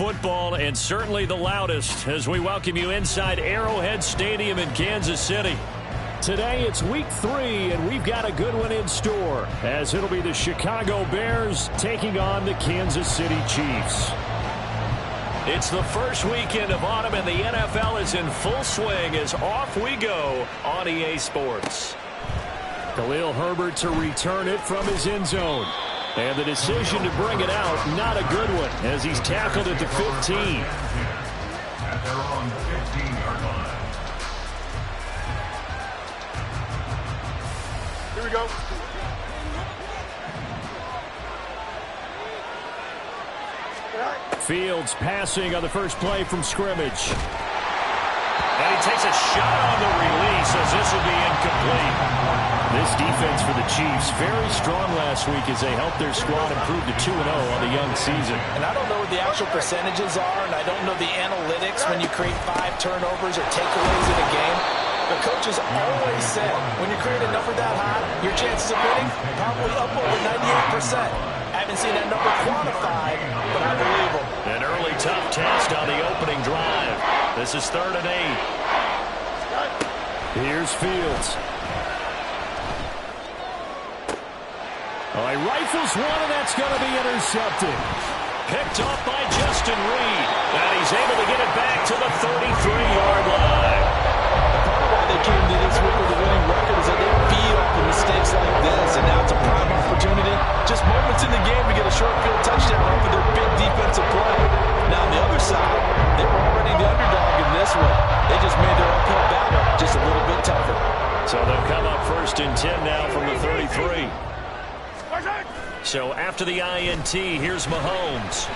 football, and certainly the loudest, as we welcome you inside Arrowhead Stadium in Kansas City. Today it's week 3, and we've got a good one in store, as it'll be the Chicago Bears taking on the Kansas City Chiefs. It's the first weekend of autumn, and the NFL is in full swing as off we go on EA Sports. Khalil Herbert to return it from his end zone. And the decision to bring it out, not a good one, as he's tackled at the 15. At their own 15-yard line. Here we go. Fields passing on the first play from scrimmage. And he takes a shot on the release as this will be incomplete. This defense for the Chiefs, very strong last week as they helped their squad improve to 2-0 on the young season. And I don't know what the actual percentages are, and I don't know the analytics when you create 5 turnovers or takeaways in a game. The coaches always said, when you create a number that high, your chances of winning probably up over 98%. I haven't seen that number quantified, but I believe them. An early tough test on the opening drive. This is 3rd and 8. Here's Fields. Oh, he rifles one, and that's going to be intercepted. Picked off by Justin Reed. And he's able to get it back to the 33-yard line. Part of why they came to this week with a winning record is that they feed off the mistakes like this, and now it's a prime opportunity. Just moments in the game to get a short field touchdown off of their big defensive play. Now on the other side, they were already the underdog in this one. They just made their uphill battle just a little bit tougher. So they'll come up 1st and 10 now from the 33. So after the INT, here's Mahomes.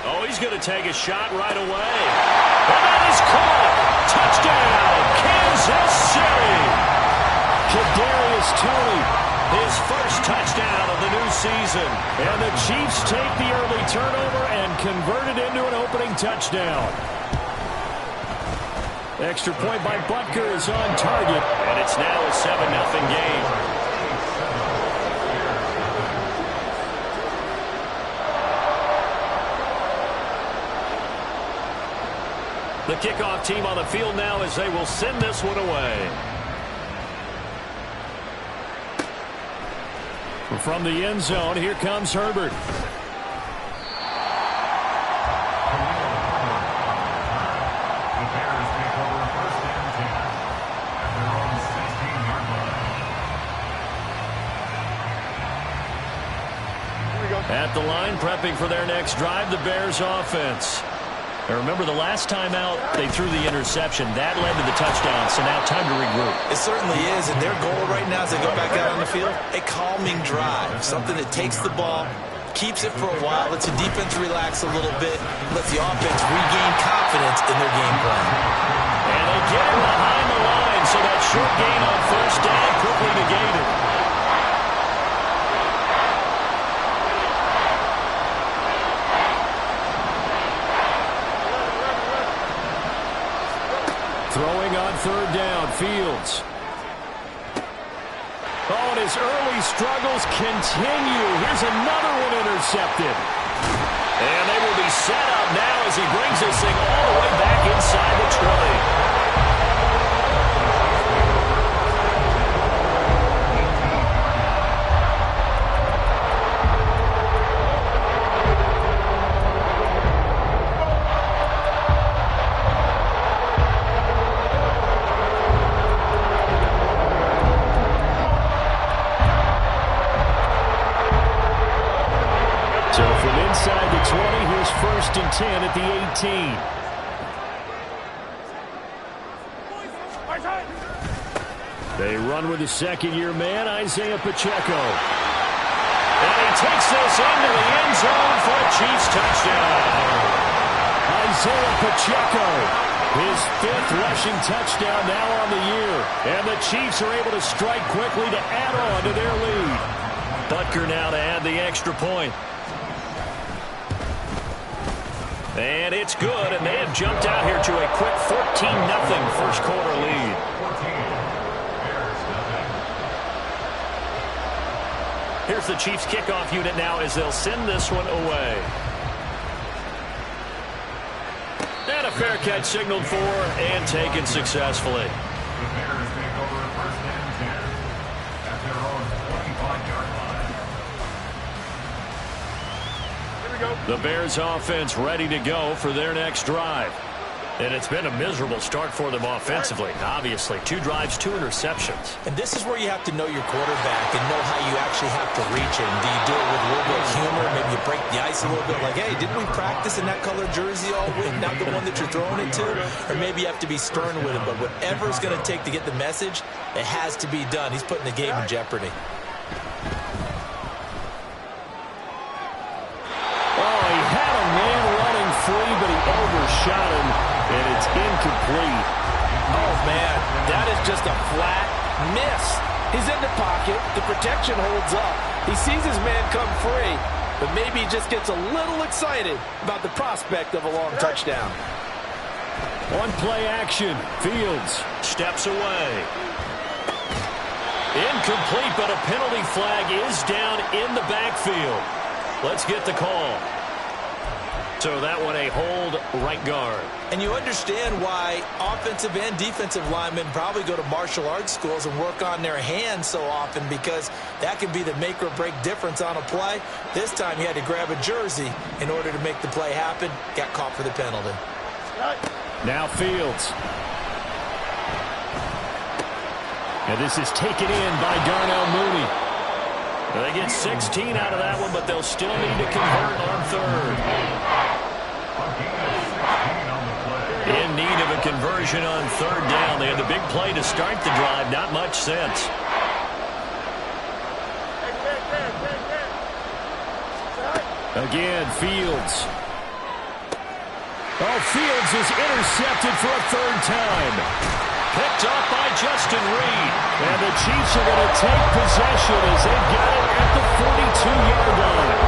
Oh, he's going to take a shot right away. And that is caught. Touchdown, Kansas City. Kadarius Toney, his first touchdown of the new season. And the Chiefs take the early turnover and convert it into an opening touchdown. Extra point by Butker is on target. And it's now a 7-0 game. The kickoff team on the field now as they will send this one away. From the end zone, here comes Herbert. The Bears take over 1st and 10 at their own 16-yard line. At the line, prepping for their next drive, the Bears offense. Now remember, the last time out, they threw the interception. That led to the touchdown, so now time to regroup. It certainly is, and their goal right now as they go back out on the field, a calming drive, something that takes the ball, keeps it for a while, lets the defense relax a little bit, lets the offense regain confidence in their game plan. And they get him behind the line, so that short gain on 1st down quickly negated. Throwing on 3rd down, Fields. Oh, and his early struggles continue. Here's another one intercepted. And they will be set up now as he brings this thing all the way back inside the 20. So from inside the 20, here's 1st and 10 at the 18. They run with the 2nd-year man, Isaiah Pacheco. And he takes this into the end zone for a Chiefs touchdown. Isaiah Pacheco, his 5th rushing touchdown now on the year. And the Chiefs are able to strike quickly to add on to their lead. Butker now to add the extra point. And it's good, and they have jumped out here to a quick 14-0 first quarter lead. Here's the Chiefs kickoff unit now as they'll send this one away. fair catch signaled for and taken successfully. The Bears take over first and 10 at their own 25-yard line. The Bears offense ready to go for their next drive. And it's been a miserable start for them offensively. Obviously, 2 drives, 2 interceptions. And this is where you have to know your quarterback and know how you actually have to reach him. Do you do it with a little bit of humor? Maybe you break the ice a little bit like, hey, didn't we practice in that color jersey all week, not the one that you're throwing it to? Or maybe you have to be stern with him. But whatever it's going to take to get the message, it has to be done. He's putting the game in jeopardy. Oh, he had a man running free, but he overshot him. And it's incomplete. Oh, man, that is just a flat miss. He's in the pocket. The protection holds up. He sees his man come free, but maybe he just gets a little excited about the prospect of a long touchdown. On play action, Fields steps away. Incomplete, but a penalty flag is down in the backfield. Let's get the call. So that one a hold right guard. And you understand why offensive and defensive linemen probably go to martial arts schools and work on their hands so often, because that can be the make or break difference on a play. This time he had to grab a jersey in order to make the play happen. Got caught for the penalty. Now Fields. And this is taken in by Darnell Mooney. They get 16 out of that one, but they'll still need to convert on third. In need of a conversion on third down. They had the big play to start the drive. Not much sense. Again, Fields. Oh, Fields is intercepted for a third time. Picked up by Justin Reed. And the Chiefs are going to take possession as they've got it at the 42-yard line.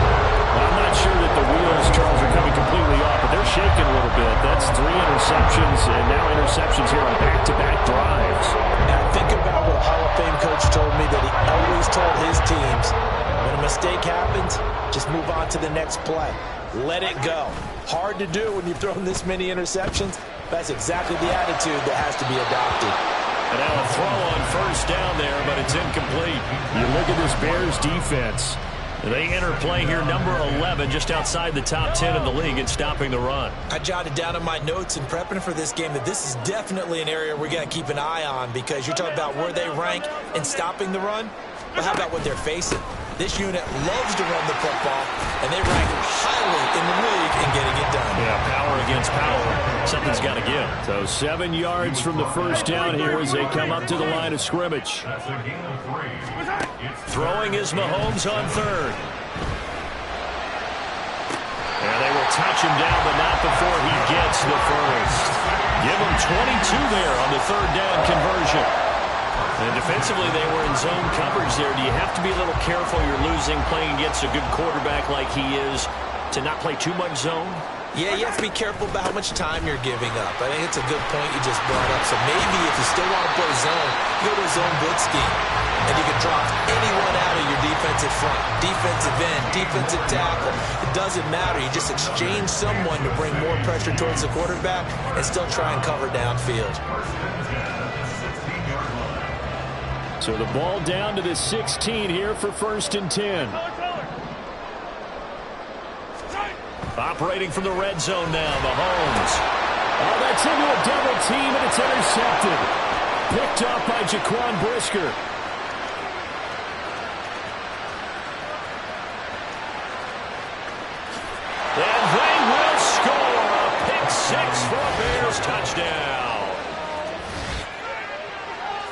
I'm not sure that the wheels, Charles, are coming completely off, but they're shaking a little bit. That's 3 interceptions, and now interceptions here on back-to-back drives. Now think about what Hall of Fame coach told me, that he always told his teams, when a mistake happens, just move on to the next play. Let it go. Hard to do when you've thrown this many interceptions. That's exactly the attitude that has to be adopted. And now a throw on first down there, but it's incomplete. You look at this Bears defense. They enter play here, number 11, just outside the top 10 of the league in stopping the run. I jotted down in my notes in prepping for this game that this is definitely an area we got to keep an eye on, because you're talking about where they rank in stopping the run. But how about what they're facing? This unit loves to run the football, and they rank highly in the league in getting it done. Yeah, power against power. Something's got to give. So 7 yards from the first down here as they come up to the line of scrimmage. That's a gain of 3. Throwing is Mahomes on third. And they will touch him down, but not before he gets the first. Give him 22 there on the third down conversion. And defensively, they were in zone coverage there. Do you have to be a little careful? You're losing, playing against a good quarterback like he is, to not play too much zone? Yeah, you have to be careful about how much time you're giving up. I think it's a good point you just brought up. So maybe if you still want to play zone, go to a zone blitz scheme. And you can drop anyone out of your defensive front, defensive end, defensive tackle. It doesn't matter. You just exchange someone to bring more pressure towards the quarterback and still try and cover downfield. So the ball down to the 16 here for first and 10. Operating from the red zone now, Mahomes. Oh, that's into a double team, and it's intercepted. Picked up by Jaquan Brisker. And they will score a pick six for a Bears touchdown.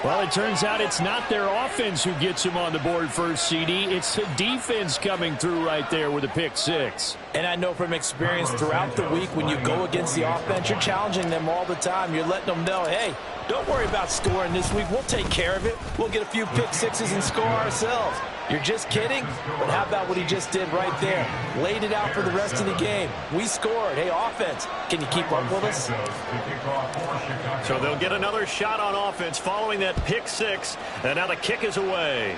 Well, it turns out it's not their offense who gets him on the board first, CD. It's the defense coming through right there with a pick six. And I know from experience throughout the week, when you go against the offense, you're challenging them all the time. You're letting them know, hey, don't worry about scoring this week. We'll take care of it. We'll get a few pick sixes and score ourselves. You're just kidding? But how about what he just did right there? Laid it out for the rest of the game. We scored. Hey, offense, can you keep up with us? So they'll get another shot on offense following that pick six. And now the kick is away.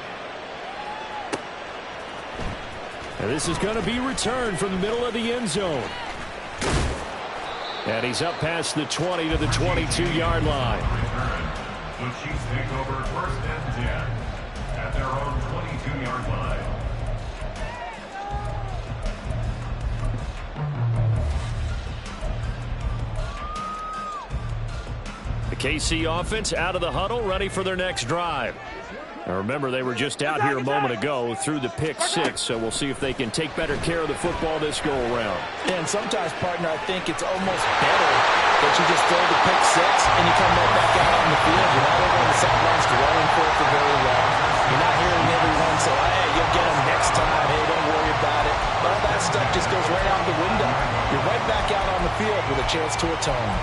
And this is going to be returned from the middle of the end zone. And he's up past the 20 to the 22-yard line. The Chiefs take over 1st and 10 at their own 22-yard line. The KC offense out of the huddle, ready for their next drive. Now remember, they were just out here a moment ago through the pick 6, so we'll see if they can take better care of the football this go-around. Yeah, and sometimes, partner, I think it's almost better that you just throw the pick 6 and you come right back out on the field. You're not over on the sidelines dwelling for it for very long. You're not hearing everyone say, hey, you'll get them next time. Hey, don't worry about it. All that stuff just goes right out the window. You're right back out on the field with a chance to atone.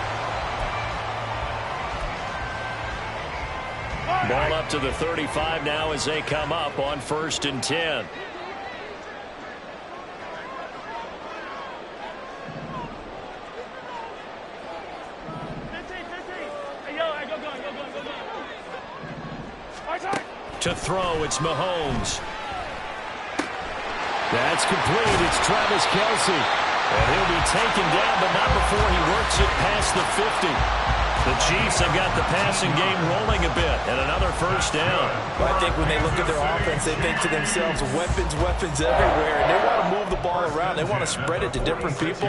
Ball up to the 35 now as they come up on 1st and 10. To throw, it's Mahomes. That's complete. It's Travis Kelce. And he'll be taken down, but not before he works it past the 50. The Chiefs have got the passing game rolling a bit, and another 1st down. Well, I think when they look at their offense, they think to themselves, weapons, weapons everywhere, and they want to move the ball around. They want to spread it to different people,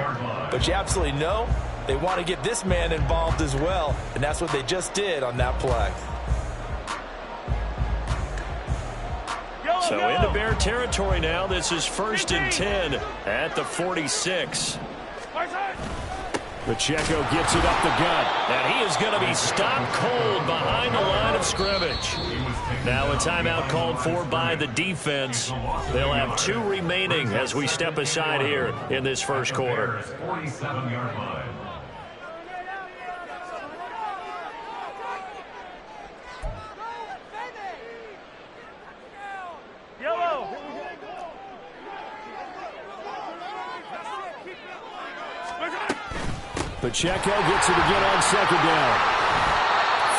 but you absolutely know they want to get this man involved as well, and that's what they just did on that play. So into Bear territory now. This is 1st and 10 at the 46. Pacheco gets it up the gut, and he is going to be stopped cold behind the line of scrimmage. Now a timeout called for by the defense. They'll have 2 remaining as we step aside here in this 1st quarter. 47-yard line. Pacheco gets it again on 2nd down.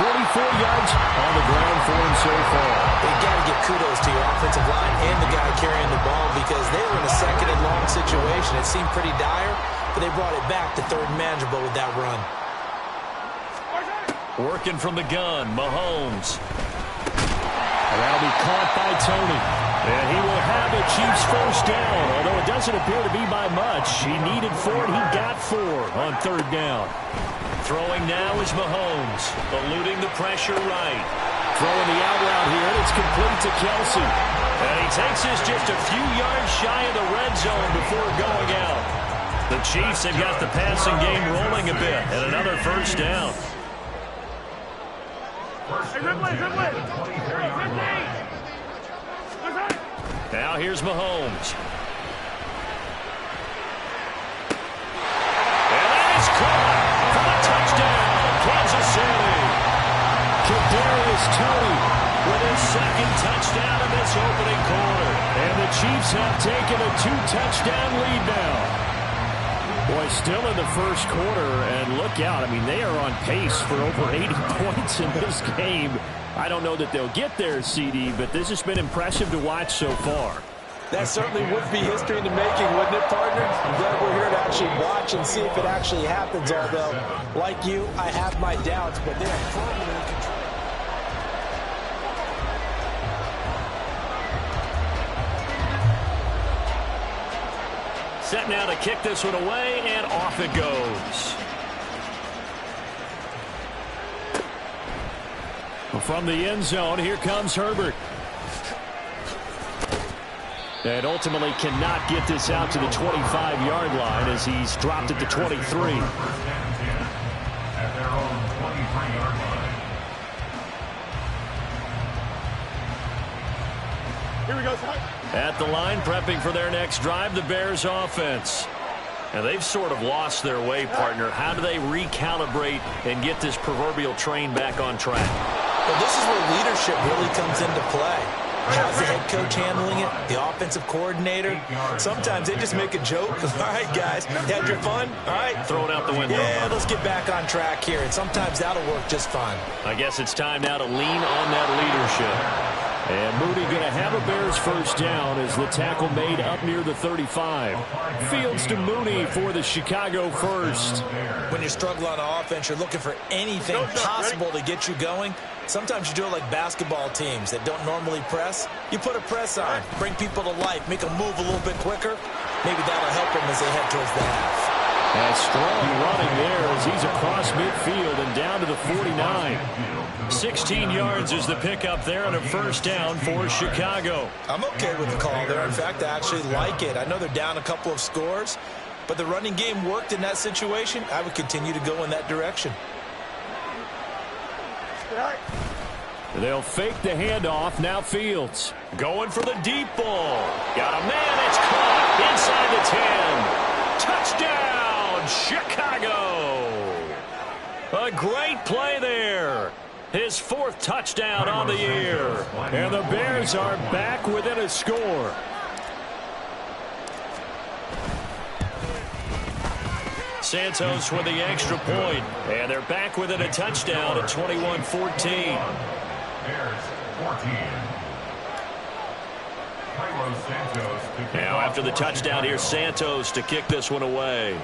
44 yards on the ground for him so far. You got to give kudos to your offensive line and the guy carrying the ball because they were in a 2nd and long situation. It seemed pretty dire, but they brought it back to 3rd and manageable with that run. Working from the gun, Mahomes. And that'll be caught by Tony. And he will have a Chiefs 1st down, although it doesn't appear to be by much. He needed 4, and he got 4 on 3rd down. Throwing now is Mahomes, eluding the pressure right. Throwing the out route here, and it's complete to Kelce. And he takes this just a few yards shy of the red zone before going out. The Chiefs have got the passing game rolling a bit, and another 1st down. Now here's Mahomes. And that is caught for a touchdown, Kansas City. Kadarius Toney with his 2nd touchdown in this opening quarter. And the Chiefs have taken a 2-touchdown lead now. Boy, still in the 1st quarter, and look out. I mean, they are on pace for over 80 points in this game. I don't know that they'll get there, CD, but this has been impressive to watch so far. That certainly would be history in the making, wouldn't it, partner? I'm glad we're here to actually watch and see if it actually happens, although, like you, I have my doubts, but they're firmly in control. Set now to kick this one away, and off it goes. From the end zone, here comes Herbert. And ultimately cannot get this out to the 25-yard line as he's dropped at the 23. At their own 23-yard line. Here we go, son. At the line, prepping for their next drive, the Bears offense. And they've sort of lost their way, partner. How do they recalibrate and get this proverbial train back on track? Well, this is where leadership really comes into play. How's the head coach handling it? The offensive coordinator? Sometimes they just make a joke. All right, guys, you had your fun? All right. Throw it out the window. Yeah, let's get back on track here. And sometimes that'll work just fine. I guess it's time now to lean on that leadership. And Mooney going to have a Bears first down as the tackle made up near the 35. Fields to Mooney for the Chicago first. When you struggle on offense, you're looking for anything possible to get you going. Sometimes you do it like basketball teams that don't normally press. You put a press on, bring people to life, make them move a little bit quicker. Maybe that'll help them as they head towards the half. And strong running there as he's across midfield and down to the 49. 16 yards is the pickup there and a first down for Chicago. I'm okay with the call there. In fact, I actually like it. I know they're down a couple of scores, but the running game worked in that situation. I would continue to go in that direction. They'll fake the handoff. Now Fields going for the deep ball. Got a man. It's caught inside the 10. Touchdown, Chicago. A great play there. His fourth touchdown on the year. And the Bears are back within a score. Santos with the extra point. And they're back within a touchdown at 21-14. Bears 14. Now after the touchdown, here's Santos to kick this one away.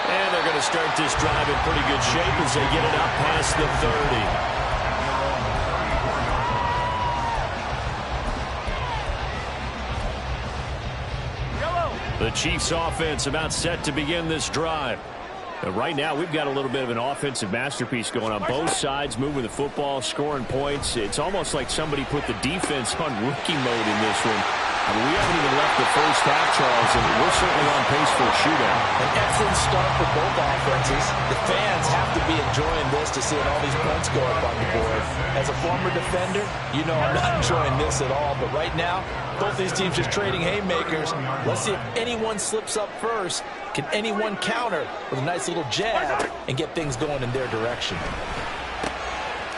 And they're going to start this drive in pretty good shape as they get it up past the 30. The Chiefs offense about set to begin this drive. Right now, we've got a little bit of an offensive masterpiece going on. Both sides moving the football, scoring points. It's almost like somebody put the defense on rookie mode in this one. I mean, we haven't even left the first half, Charles, and we're certainly on pace for a shootout. An excellent start for both offenses. The fans have to be enjoying this to see all these points go up on the board. As a former defender, you know I'm not enjoying this at all. But right now, both these teams just trading haymakers. Let's see if anyone slips up first. Can anyone counter with a nice little jab and get things going in their direction?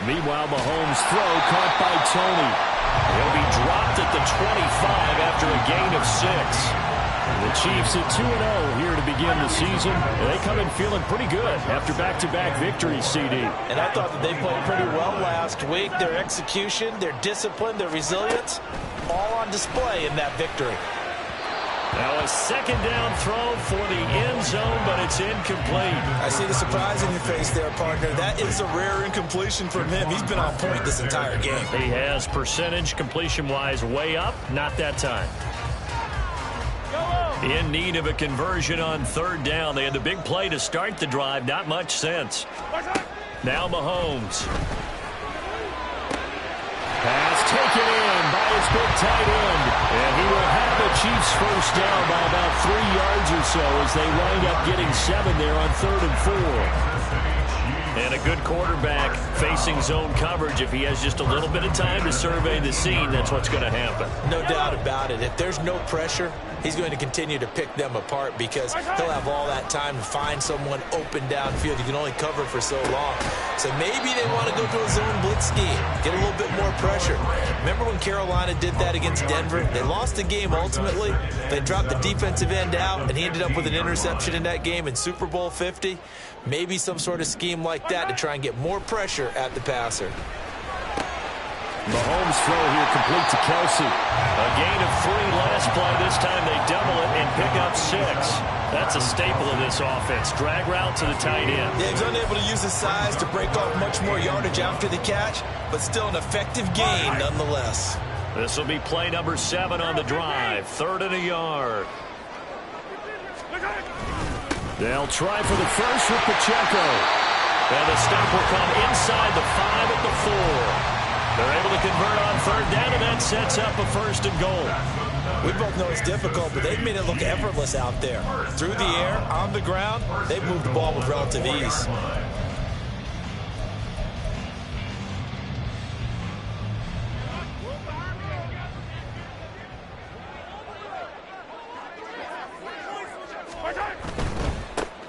Meanwhile, Mahomes' throw caught by Tony. He'll be dropped at the 25 after a gain of 6. The Chiefs at 2-0 here to begin the season. They come in feeling pretty good after back-to-back victories, CD. And I thought that they played pretty well last week. Their execution, their discipline, their resilience, all on display in that victory. Now a second down throw for the end zone, but it's incomplete. I see the surprise in your face there, partner. That is a rare incompletion from him. He's been on point this entire game. He has percentage completion-wise way up. Not that time. In need of a conversion on third down. They had the big play to start the drive. Not much sense. Now Mahomes. Pass taken in by his big tight end. And he will have the Chiefs first down by about 3 yards or so as they wind up getting 7 there on 3rd and 4. And a good quarterback facing zone coverage. If he has just a little bit of time to survey the scene, that's what's going to happen. No doubt about it. If there's no pressure, he's going to continue to pick them apart because he'll have all that time to find someone open downfield. You can only cover for so long. So maybe they want to go to a zone blitz scheme, get a little bit more pressure. Remember when Carolina did that against Denver? They lost the game ultimately. They dropped the defensive end out, and he ended up with an interception in that game in Super Bowl 50. Maybe some sort of scheme like that to try and get more pressure at the passer. Mahomes' throw here complete to Kelsey. A gain of 3 last play. This time they double it and pick up 6. That's a staple of this offense. Drag route to the tight end. Yeah, he's unable to use his size to break off much more yardage after the catch, but still an effective gain nonetheless. This will be play number 7 on the drive. 3rd and a yard. They'll try for the first with Pacheco. And the stop will come inside the 5 at the 4. They're able to convert on 3rd down, and that sets up a 1st and goal. We both know it's difficult, but they've made it look effortless out there. Through the air, on the ground, they've moved the ball with relative ease.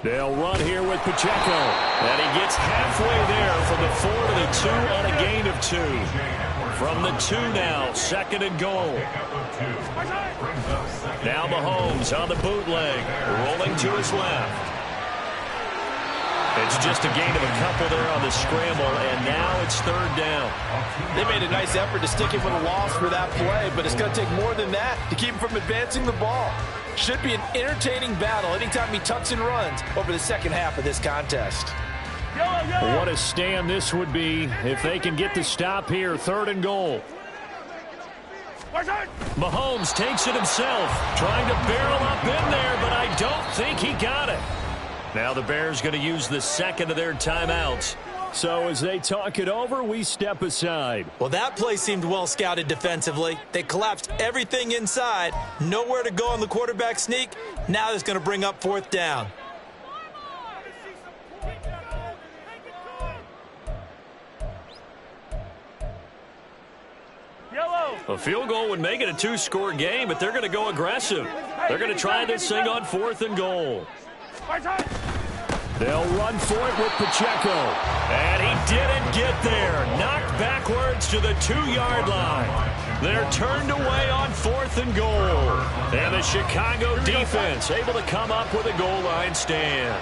They'll run here with Pacheco. And he gets halfway there from the 4 to the 2 on a gain of 2. From the 2 now, 2nd and goal. Now Mahomes on the bootleg, rolling to his left. It's just a gain of a couple there on the scramble, and now it's third down. They made a nice effort to stick him with a loss for that play, but it's going to take more than that to keep him from advancing the ball. Should be an entertaining battle anytime he tucks and runs over the second half of this contest. What a stand this would be if they can get the stop here. Third and goal. Mahomes takes it himself, trying to barrel up in there, but I don't think he got it. Now the Bears going to use the second of their timeouts. So as they talk it over, we step aside. Well, that play seemed well scouted defensively. They collapsed everything inside. Nowhere to go on the quarterback sneak. Now it's going to bring up fourth down. A field goal would make it a two-score game, but they're going to go aggressive. They're going to try this thing on fourth and goal. They'll run for it with Pacheco. And he didn't get there. Knocked backwards to the 2-yard line. They're turned away on fourth and goal. And the Chicago defense able to come up with a goal line stand.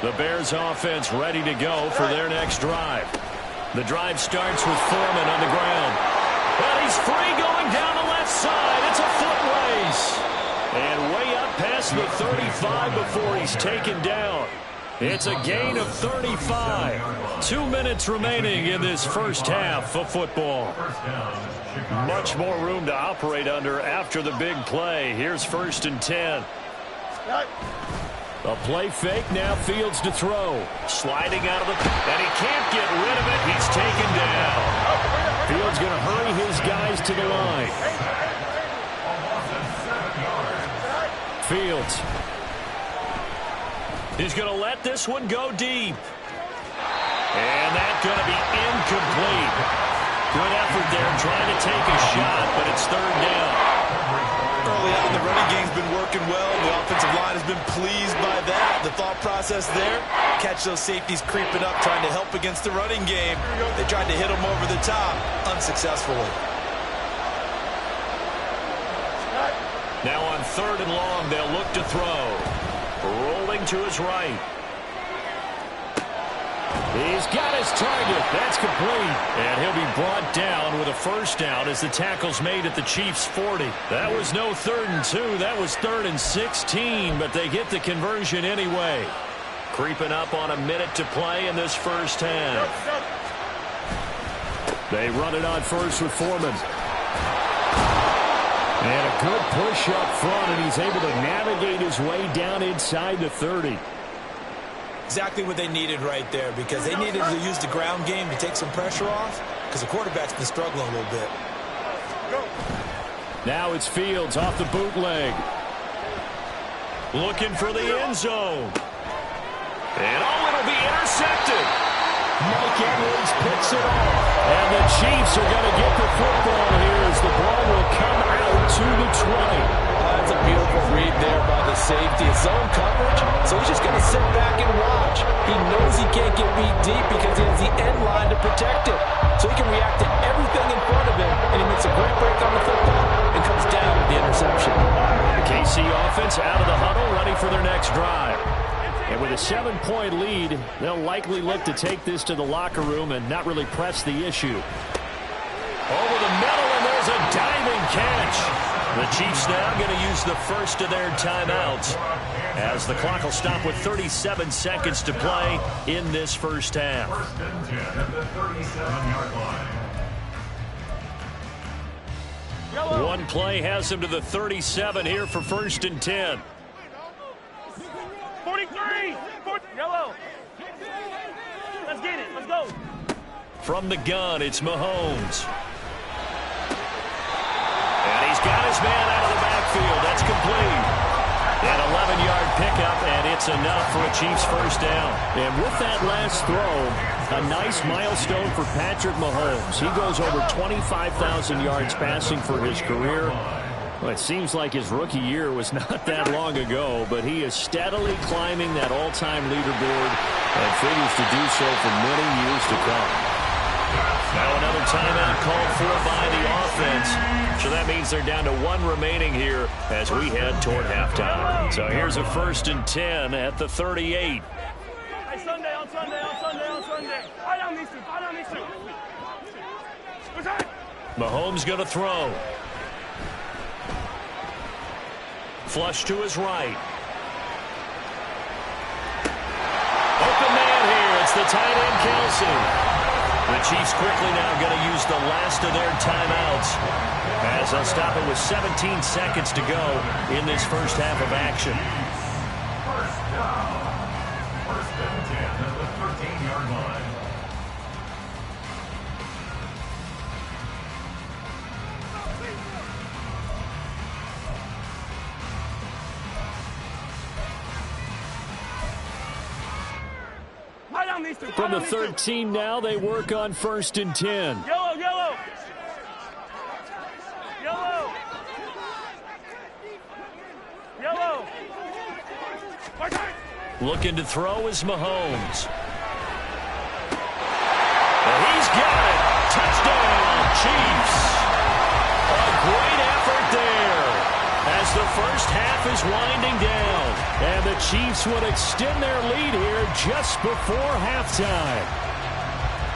The Bears offense ready to go for their next drive. The drive starts with Foreman on the ground. And he's free going down the left side. It's a foot race. And way up past the 35 before he's taken down. It's a gain of 35. 2 minutes remaining in this first half of football. Much more room to operate under after the big play. Here's 1st and 10. A play fake, now Fields to throw. Sliding out of the... and he can't get rid of it. He's taken down. Fields going to hurry his guys to the line. Fields. He's going to let this one go deep. And that's going to be incomplete. Good effort there trying to take a shot, but it's third down. Early on, the running game's been working well. The offensive line has been pleased by that. The thought process there, catch those safeties creeping up, trying to help against the running game. They tried to hit them over the top, unsuccessfully. Now on third and long, they'll look to throw. Rolling to his right. He's got his target. That's complete. And he'll be brought down with a first down as the tackle's made at the Chiefs' 40. That was no 3rd and 2. That was 3rd and 16, but they get the conversion anyway. Creeping up on a minute to play in this first half. They run it on first with Foreman. And a good push up front, and he's able to navigate his way down inside the 30. Exactly what they needed right there, because they needed to use the ground game to take some pressure off, because the quarterback's been struggling a little bit. Now it's Fields off the bootleg. Looking for the end zone. And it'll be intercepted. Mike Edwards picks it off. And the Chiefs are going to get the football here as the ball will come out to the 20. That's a beautiful read there by the safety. It's zone coverage, so he's just going to sit back and watch. He knows he can't get beat deep because he has the end line to protect it. So he can react to everything in front of him, and he makes a great break on the football and comes down with the interception. The KC offense out of the huddle, ready for their next drive. And with a 7-point lead, they'll likely look to take this to the locker room and not really press the issue. Over the middle, and there's a diving catch. The Chiefs now going to use the first of their timeouts as the clock will stop with 37 seconds to play in this first half. 1st and 10 at the 37-yard line. One play has him to the 37 here for 1st and 10. 43! Yellow! Let's get it. Let's go. From the gun, it's Mahomes. And he's got his man out of the backfield. That's complete. An 11-yard pickup, and it's enough for a Chiefs first down. And with that last throw, a nice milestone for Patrick Mahomes. He goes over 25,000 yards passing for his career. Well, it seems like his rookie year was not that long ago, but he is steadily climbing that all-time leaderboard and figures to do so for many years to come. Now another timeout called for by the offense. So that means they're down to 1 remaining here as we head toward halftime. So here's a 1st and 10 at the 38. Hey, Sunday on on Sunday. Fall down these two. Mahomes going to throw. Flush to his right. Open man here. It's the tight end, Kelsey. The Chiefs quickly now going to use the last of their timeouts, as they'll stop it with 17 seconds to go in this first half of action. First down. First and 10 at the 13-yard line. From the 13 now, they work on 1st and 10. Yellow. Looking to throw is Mahomes. And he's got it. Touchdown, Chiefs. A great effort there as the first half is winding down. And the Chiefs would extend their lead here just before halftime.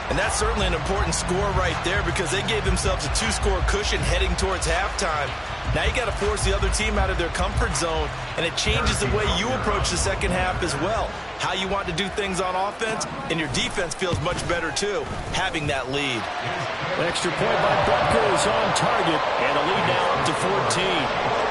And that's certainly an important score right there, because they gave themselves a 2-score cushion heading towards halftime. Now you got to force the other team out of their comfort zone, and it changes the way you approach the second half as well. How you want to do things on offense, and your defense feels much better too, having that lead. Extra point by Butker is on target, and a lead now up to 14.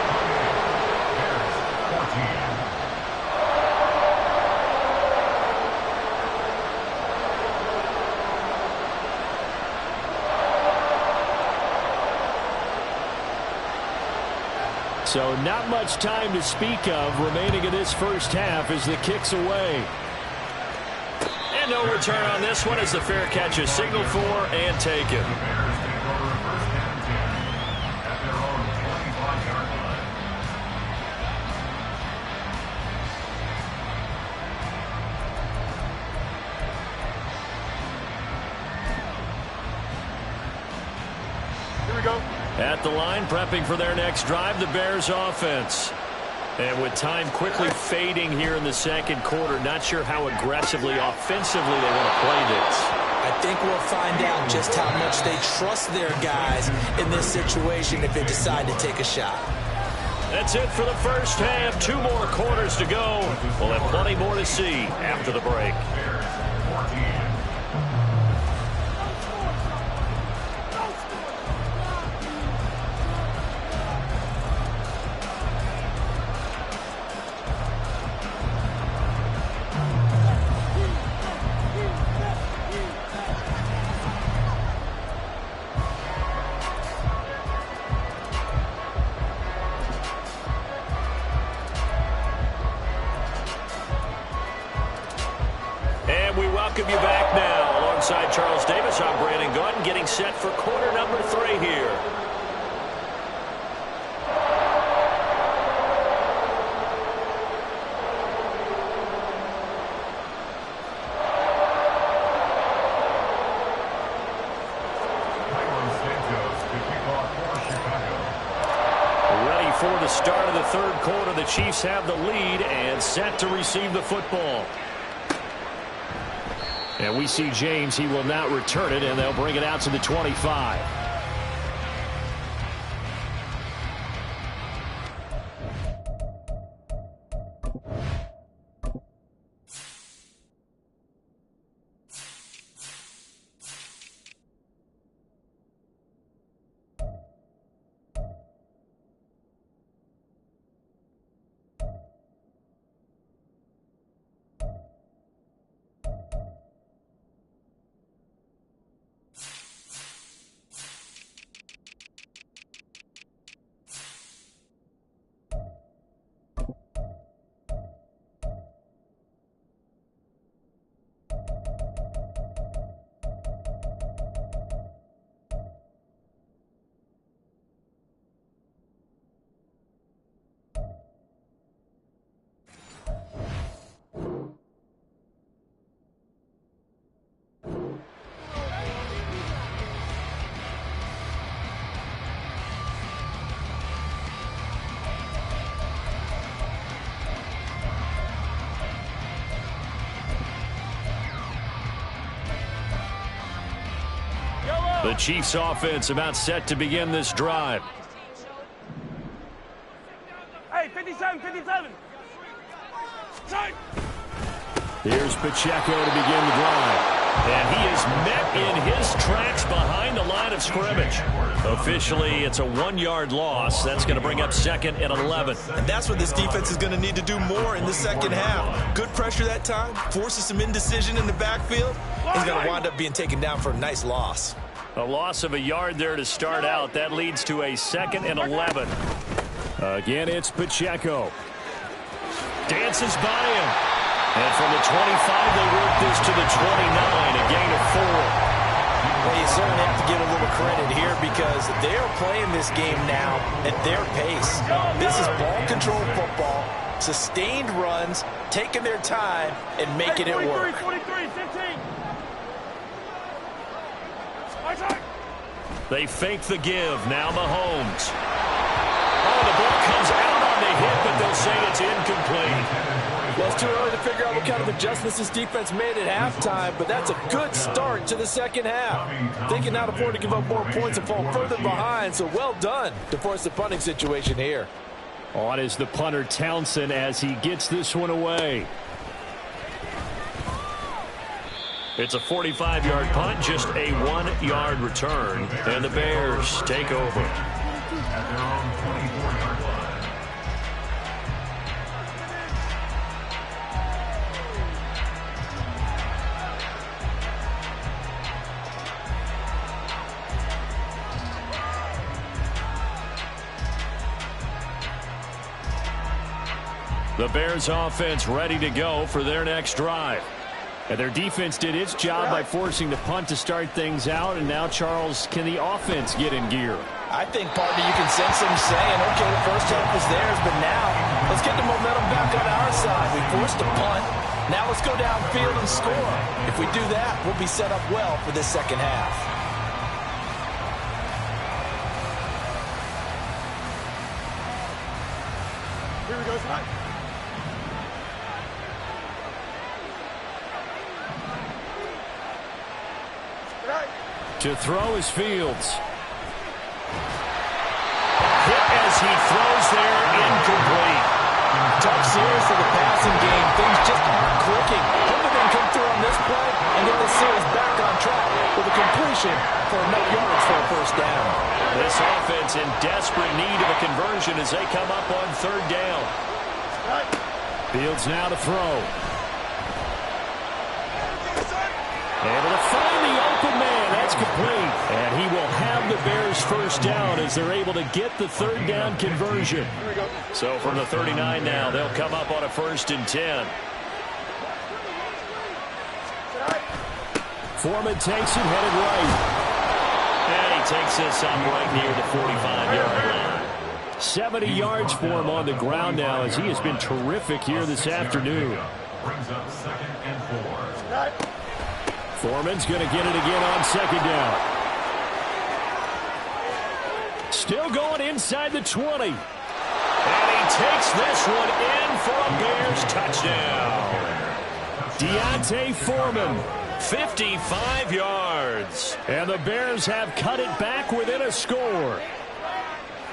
So not much time to speak of remaining in this first half as the kick's away. And no return on this one as the fair catch is signaled for and taken. The Bears take over first and 10 at their own 25-yard line. Here we go. At the line, prepping for their next drive, the Bears offense. And with time quickly fading here in the second quarter, not sure how aggressively, offensively they want to play this. I think we'll find out just how much they trust their guys in this situation if they decide to take a shot. That's it for the first half. 2 more quarters to go. We'll have plenty more to see after the break. Bears 14. Welcome you back now. Alongside Charles Davis, I'm Brandon Gordon, getting set for quarter number 3 here. Ready for the start of the third quarter. The Chiefs have the lead and set to receive the football. And we see James. He will not return it, and they'll bring it out to the 25. The Chiefs offense about set to begin this drive. Hey, 57, 57. Here's Pacheco to begin the drive. And he is met in his tracks behind the line of scrimmage. Officially, it's a 1-yard loss. That's going to bring up 2nd and 11. And that's what this defense is going to need to do more in the second half. Good pressure that time, forces some indecision in the backfield. He's going to wind up being taken down for a nice loss. A loss of a yard there to start out. That leads to a 2nd and 11. Again, it's Pacheco. Dances by him. And from the 25, they work this to the 29, a gain of 4. Well, you certainly have to give a little credit here because they're playing this game now at their pace. This is ball control football, sustained runs, taking their time, and making it work. 43, 15. They fake the give. Now Mahomes. Oh, the ball comes out on the hit, but they'll say it's incomplete. Well, it's too early to figure out what kind of adjustments this defense made at halftime, but that's a good start to the second half. They can now afford to give up more points and fall further behind, so well done to force the punting situation here. On is the punter Townsend as he gets this one away. It's a 45-yard punt, just a 1-yard return, and the Bears take over. At their own 24-yard line. The Bears offense ready to go for their next drive. And their defense did its job by forcing the punt to start things out. And now, Charles, can the offense get in gear? I think, partner, you can sense them saying, okay, the first half was theirs, but now let's get the momentum back on our side. We forced a punt. Now let's go downfield and score. If we do that, we'll be set up well for this second half. Here we go, tonight. To throw is Fields. Hit as he throws there, incomplete. Tough series for the passing game. Things just aren't clicking. Hopefully they can come through on this play and get the series back on track with a completion for enough yards for a first down. This offense in desperate need of a conversion as they come up on 3rd down. Fields now to throw. Able to find the open man. That's complete. And he will have the Bears first down as they're able to get the 3rd down conversion. So from the 39 now, they'll come up on a 1st and 10. Foreman takes it, headed right. And he takes this up right near the 45-yard line. 70 yards for him on the ground now as he has been terrific here this afternoon. Brings up 2nd and 4. Foreman's going to get it again on 2nd down. Still going inside the 20. And he takes this one in for a Bears touchdown. Deontay Foreman, 55 yards. And the Bears have cut it back within a score.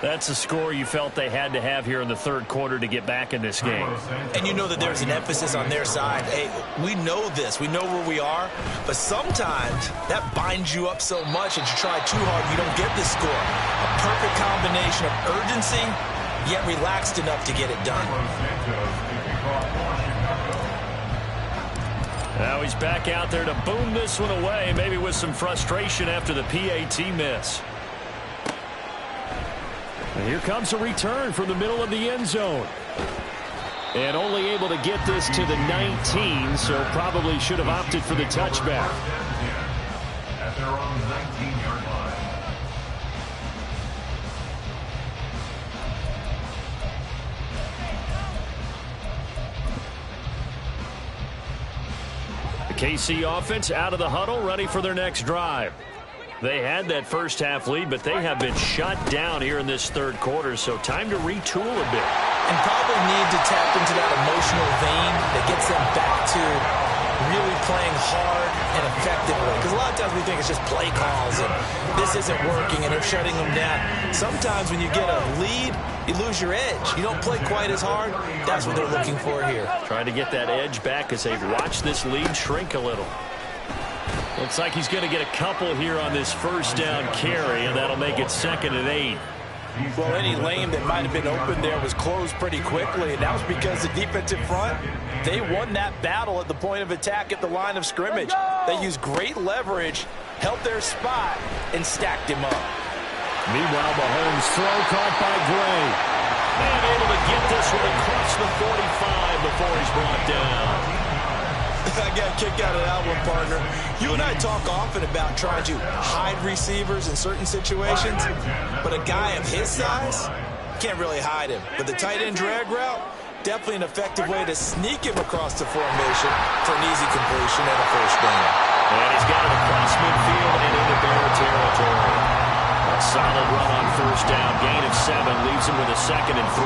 That's a score you felt they had to have here in the 3rd quarter to get back in this game. And you know that there's an emphasis on their side. Hey, we know this. We know where we are. But sometimes that binds you up so much that you try too hard, you don't get the score. A perfect combination of urgency, yet relaxed enough to get it done. Now he's back out there to boom this one away, maybe with some frustration after the PAT miss. And here comes a return from the middle of the end zone. And only able to get this to the 19, so probably should have opted for the touchback. At their own 19-yard line. The KC offense out of the huddle, ready for their next drive. They had that first half lead, but they have been shut down here in this 3rd quarter, so time to retool a bit. And probably need to tap into that emotional vein that gets them back to really playing hard and effectively. Because a lot of times we think it's just play calls and this isn't working and they're shutting them down. Sometimes when you get a lead, you lose your edge. You don't play quite as hard. That's what they're looking for here. Trying to get that edge back as they've watched this lead shrink a little. Looks like he's going to get a couple here on this first down carry, and that'll make it 2nd and 8. Well, any lane that might have been open there was closed pretty quickly, and that was because the defensive front, they won that battle at the point of attack at the line of scrimmage. They used great leverage, held their spot, and stacked him up. Meanwhile, Mahomes' throw caught by Gray. And able to get this one across the 45 before he's brought down. I got a kick out of that one, partner. You and I talk often about trying to hide receivers in certain situations, but a guy of his size can't really hide him. But the tight end drag route, definitely an effective way to sneak him across the formation for an easy completion and a first down. And he's got it across midfield and into Bear territory. A solid run on first down. Gain of 7 leaves him with a 2nd and 3.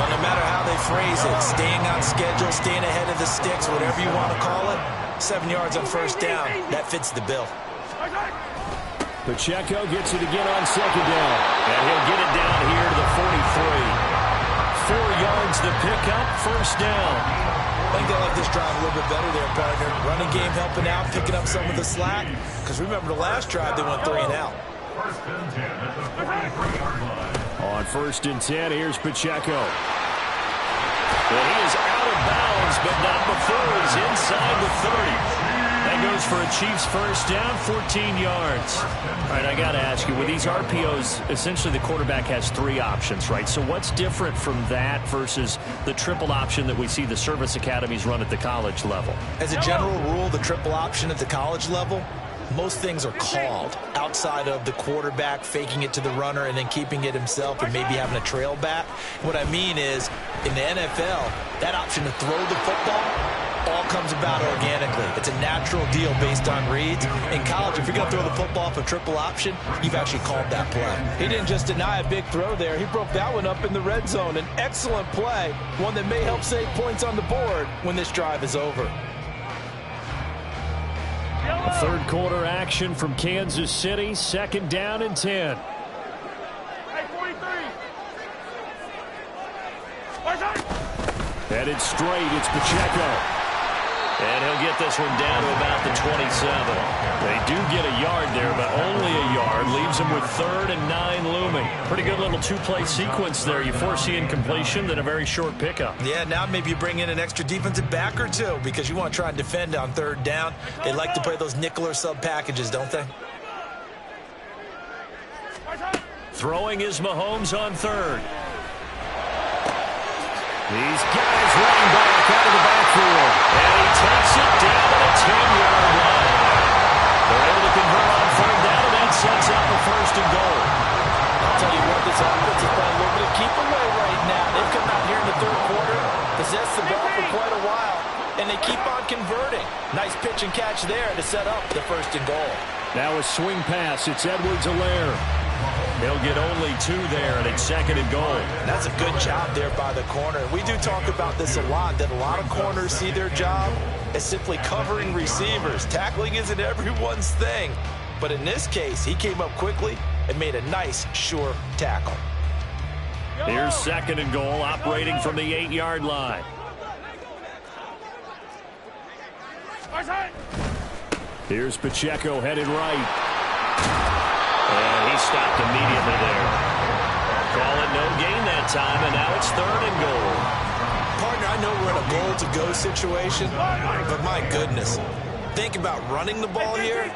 Well, no matter how they phrase it, staying on schedule, staying ahead of the sticks, whatever you want to call it, 7 yards on first down, that fits the bill. Pacheco gets it again on 2nd down. And he'll get it down here to the 43. 4 yards the pickup, first down. I think they like this drive a little bit better there, partner. Running game helping out, picking up some of the slack. Because remember the last drive, they went 3 and out. On 1st and 10, here's Pacheco. Well, he is out of bounds, but not before he's inside the 30. That goes for a Chiefs first down, 14 yards. All right, I got to ask you, with these RPOs, essentially the quarterback has 3 options, right? So what's different from that versus the triple option that we see the service academies run at the college level? As a general rule, the triple option at the college level, most things are called outside of the quarterback faking it to the runner and then keeping it himself and maybe having a trail back. What I mean is, in the NFL, that option to throw the football all comes about organically. It's a natural deal based on reads. In college, if you're going to throw the football off a triple option, you've actually called that play. He didn't just deny a big throw there. He broke that one up in the red zone. An excellent play, one that may help save points on the board when this drive is over. Third quarter action from Kansas City, 2nd down and 10. Headed straight, it's Pacheco. And he'll get this one down to about the 27. They do get a yard there, but only a yard. Leaves them with 3rd and 9 looming. Pretty good little 2-play sequence there. You foresee incompletion, then a very short pickup. Yeah, now maybe you bring in an extra defensive back or 2 because you want to try and defend on 3rd down. They like to play those nickel or sub packages, don't they? Throwing is Mahomes on 3rd. These guys running back out of the backfield. And he takes it down to the 10-yard line. They're able to convert on 3rd down, and that sets up the 1st and goal. I'll tell you what, this offense is playing a little bit of keep away right now. They've come out here in the 3rd quarter, possessed the ball for quite a while, and they keep on converting. Nice pitch and catch there to set up the 1st and goal. Now a swing pass. It's Edwards-Helaire. They'll get only 2 there, and it's 2nd and goal. That's a good job there by the corner. We do talk about this a lot, that a lot of corners see their job as simply covering receivers. Tackling isn't everyone's thing. But in this case, he came up quickly and made a nice, sure tackle. Here's 2nd and goal, operating from the 8-yard line. Here's Pacheco headed right. And he stopped immediately there. Call it no gain that time, and now it's 3rd and goal. Partner, I know we're in a goal-to-go situation, but my goodness. Think about running the ball here.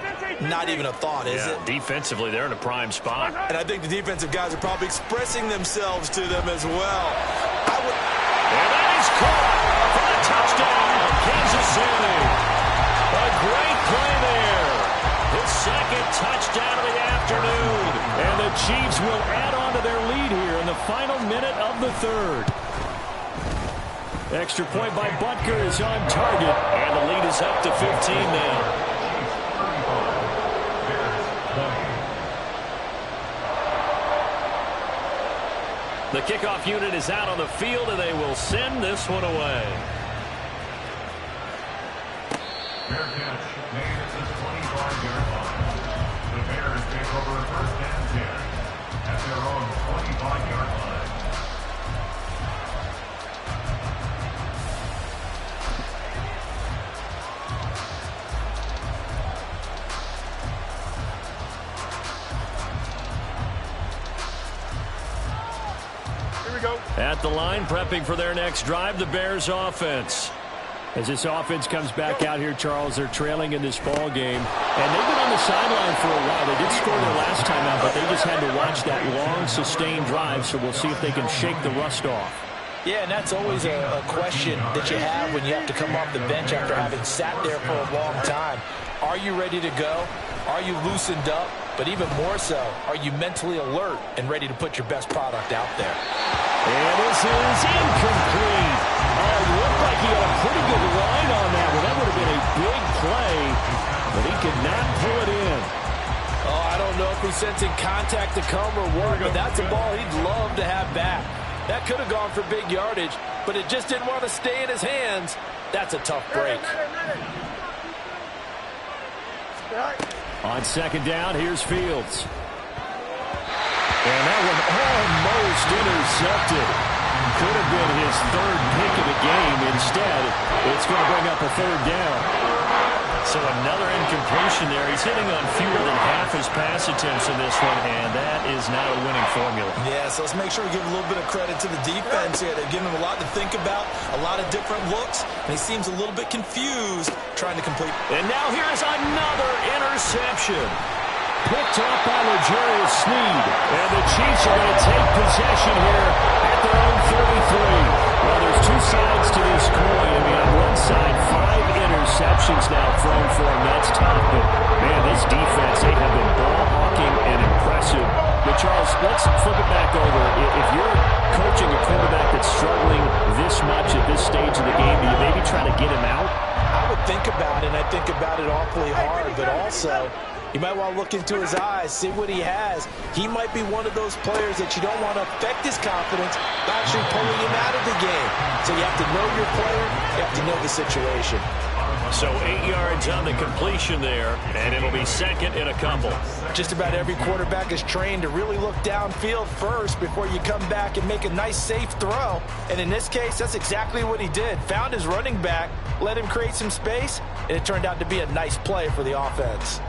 Not even a thought, is it? Defensively, they're in a prime spot. And I think the defensive guys are probably expressing themselves to them as well. And that is caught for the touchdown, Kansas City. A great play there. His 2nd touchdown of the afternoon. And the Chiefs will add on to their lead here in the final minute of the 3rd. Extra point by Butker is on target. And the lead is up to 15 now. The kickoff unit is out on the field, and they will send this one away. Fair catch made at the 25-yard line. The Bears take over first and 10 at their own 25-yard line. At the line, prepping for their next drive, the Bears offense. As this offense comes back out here, Charles, they're trailing in this ball game. And they've been on the sideline for a while. They did score their last time out, but they just had to watch that long, sustained drive, so we'll see if they can shake the rust off. Yeah, and that's always a question that you have when you have to come off the bench after having sat there for a long time. Are you ready to go? Are you loosened up? But even more so, are you mentally alert and ready to put your best product out there? And this is incomplete. Oh, it looked like he had a pretty good line on that one. That would have been a big play, but he could not pull it in. Oh, I don't know if he's sensing contact to come or what, but that's a ball he'd love to have back. That could have gone for big yardage, but it just didn't want to stay in his hands. That's a tough break. On second down, here's Fields. And that one almost intercepted. Could have been his third pick of the game. Instead, it's going to bring up a third down. So another incompletion there. He's hitting on fewer than half his pass attempts in this one, and that is not a winning formula. Yeah, so let's make sure we give a little bit of credit to the defense here. They've given him a lot to think about, a lot of different looks, and he seems a little bit confused trying to complete. And now here's another interception. Picked off by L'Jarius Sneed. And the Chiefs are going to take possession here at their own 33. Well, there's two sides to this coin. I mean, on one side, 5 interceptions now thrown for him. That's tough. But, man, this defense, they have been ball-hawking and impressive. But, Charles, let's flip it back over. If you're coaching a quarterback that's struggling this much at this stage of the game, do you maybe try to get him out? I would think about it, and I think about it awfully hard, but also you might want to look into his eyes, see what he has. He might be one of those players that you don't want to affect his confidence by actually pulling him out of the game. So you have to know your player, you have to know the situation. So 8 yards on the completion there, and it'll be second and a couple. Just about every quarterback is trained to really look downfield first before you come back and make a nice, safe throw. And in this case, that's exactly what he did. Found his running back, let him create some space, and it turned out to be a nice play for the offense.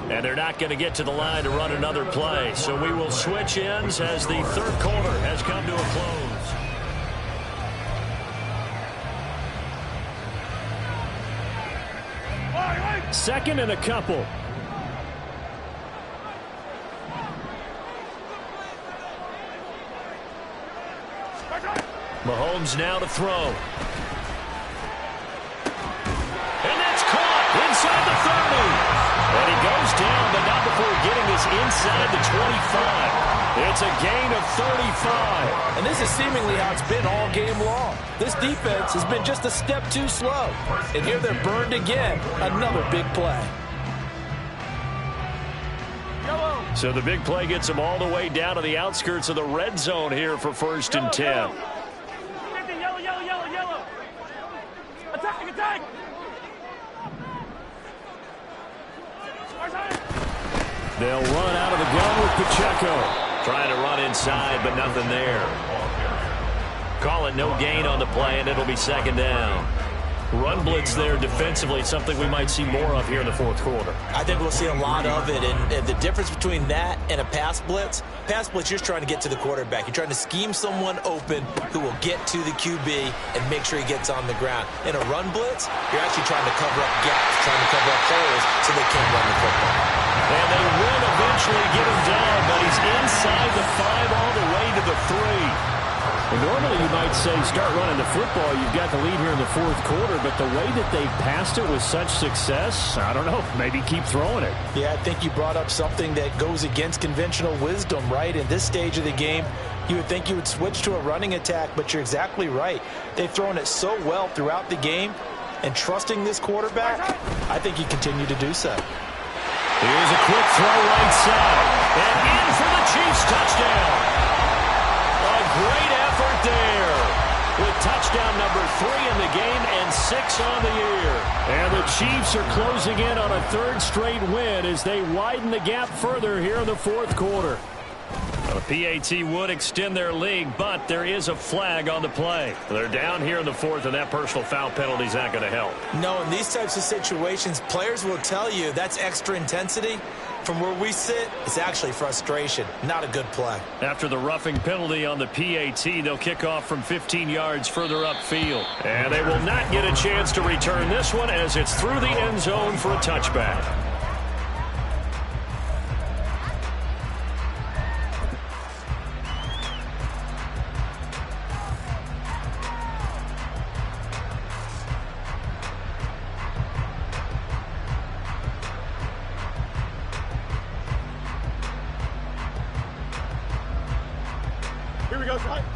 And they're not going to get to the line to run another play. So we will switch ends as the third quarter has come to a close. Second and a couple. Mahomes now to throw. And that's caught inside the 30. And he goes down, but not before getting this inside the 25. It's a gain of 35. And this is seemingly how it's been all game long. This defense has been just a step too slow. And here they're burned again. Another big play. So the big play gets them all the way down to the outskirts of the red zone here for first and 10. Yellow. Attack, attack. They'll run out of the gun with Pacheco. Trying to run inside, but nothing there. Call it no gain on the play, and it'll be second down. Run blitz there defensively, something we might see more of here in the fourth quarter. I think we'll see a lot of it, and the difference between that and a pass blitz, you're just trying to get to the quarterback. You're trying to scheme someone open who will get to the QB and make sure he gets on the ground. In a run blitz, you're actually trying to cover up gaps, trying to cover up holes so they can't run the football. And they will eventually get him down, but he's inside the 5 all the way to the 3. And normally you might say start running the football. You've got the lead here in the fourth quarter, but the way that they passed it with such success, I don't know, maybe keep throwing it. Yeah, I think you brought up something that goes against conventional wisdom, right? In this stage of the game, You would think you would switch to a running attack, but you're exactly right. They've thrown it so well throughout the game, and trusting this quarterback, I think you continue to do so. Here's a quick throw right side, and in for the Chiefs touchdown. A great effort there, with touchdown number 3 in the game and 6 on the year. And the Chiefs are closing in on a 3rd straight win as they widen the gap further here in the 4th quarter. The PAT would extend their lead, but there is a flag on the play. They're down here in the 4th, and that personal foul penalty is not going to help. No, in these types of situations, players will tell you that's extra intensity. From where we sit, it's actually frustration. Not a good play. After the roughing penalty on the PAT, they'll kick off from 15 yards further upfield. And they will not get a chance to return this one as it's through the end zone for a touchback.